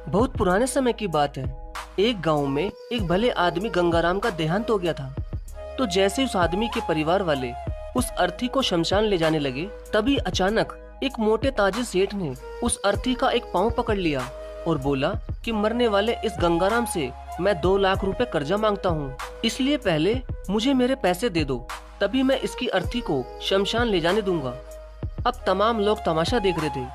बहुत पुराने समय की बात है। एक गांव में एक भले आदमी गंगाराम का देहांत हो गया था। तो जैसे उस आदमी के परिवार वाले उस अर्थी को शमशान ले जाने लगे, तभी अचानक एक मोटे ताजिर सेठ ने उस अर्थी का एक पांव पकड़ लिया और बोला कि मरने वाले इस गंगाराम से मैं 2 लाख रुपए कर्जा मांगता हूँ, इसलिए पहले मुझे मेरे पैसे दे दो, तभी मैं इसकी अर्थी को शमशान ले जाने दूंगा। अब तमाम लोग तमाशा देख रहे थे।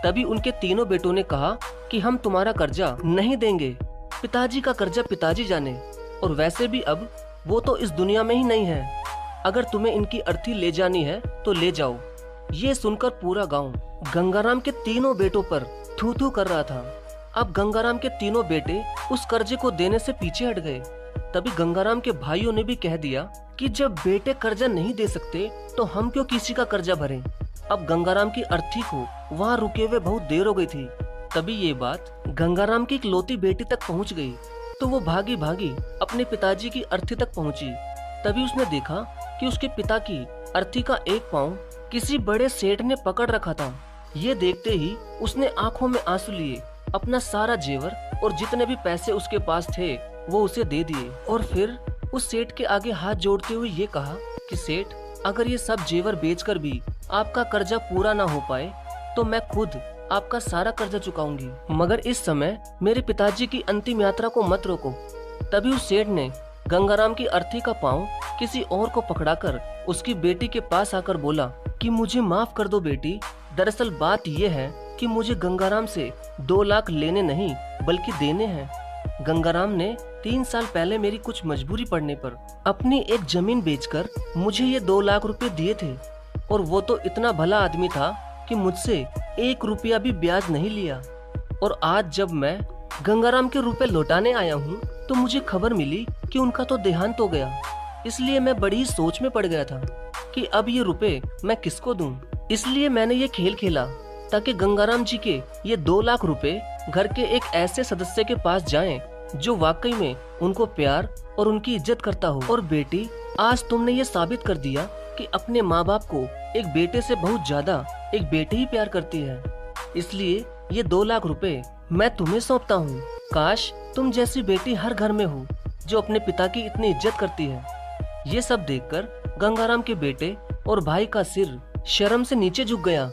तभी उनके तीनों बेटों ने कहा कि हम तुम्हारा कर्जा नहीं देंगे, पिताजी का कर्जा पिताजी जाने, और वैसे भी अब वो तो इस दुनिया में ही नहीं है। अगर तुम्हें इनकी अर्थी ले जानी है तो ले जाओ। ये सुनकर पूरा गांव गंगाराम के तीनों बेटों पर थू थू कर रहा था। अब गंगाराम के तीनों बेटे उस कर्जे को देने से पीछे हट गए। तभी गंगाराम के भाइयों ने भी कह दिया कि जब बेटे कर्जा नहीं दे सकते तो हम क्यों किसी का कर्जा भरें। अब गंगाराम की अर्थी को वहाँ रुके हुए बहुत देर हो गई थी। तभी ये बात गंगाराम की इकलौती बेटी तक पहुँच गई, तो वो भागी भागी अपने पिताजी की अर्थी तक पहुँची। तभी उसने देखा कि उसके पिता की अर्थी का एक पाँव किसी बड़े सेठ ने पकड़ रखा था। ये देखते ही उसने आंखों में आंसू लिए, अपना सारा जेवर और जितने भी पैसे उसके पास थे वो उसे दे दिए, और फिर उस सेठ के आगे हाथ जोड़ते हुए ये कहा कि सेठ, अगर ये सब जेवर बेचकर भी आपका कर्जा पूरा ना हो पाए तो मैं खुद आपका सारा कर्जा चुकाऊंगी, मगर इस समय मेरे पिताजी की अंतिम यात्रा को मत रोको। तभी उस सेठ ने गंगाराम की अर्थी का पाँव किसी और को पकड़ाकर उसकी बेटी के पास आकर बोला कि मुझे माफ कर दो बेटी, दरअसल बात यह है कि मुझे गंगाराम से 2 लाख लेने नहीं बल्कि देने हैं। गंगाराम ने 3 साल पहले मेरी कुछ मजबूरी पड़ने पर अपनी एक जमीन बेचकर मुझे ये 2 लाख रुपए दिए थे, और वो तो इतना भला आदमी था कि मुझसे 1 रुपया भी ब्याज नहीं लिया। और आज जब मैं गंगाराम के रुपए लौटाने आया हूँ तो मुझे खबर मिली कि उनका तो देहांत हो गया। इसलिए मैं बड़ी ही सोच में पड़ गया था कि अब ये रुपए मैं किसको दूं। इसलिए मैंने ये खेल खेला ताकि गंगाराम जी के ये 2 लाख रुपए घर के एक ऐसे सदस्य के पास जाएं जो वाकई में उनको प्यार और उनकी इज्जत करता हो। और बेटी, आज तुमने ये साबित कर दिया कि अपने माँ बाप को एक बेटे से बहुत ज्यादा एक बेटी ही प्यार करती है। इसलिए ये 2 लाख रुपए मैं तुम्हें सौंपता हूँ। काश तुम जैसी बेटी हर घर में हो जो अपने पिता की इतनी इज्जत करती है। ये सब देखकर गंगाराम के बेटे और भाई का सिर शर्म से नीचे झुक गया।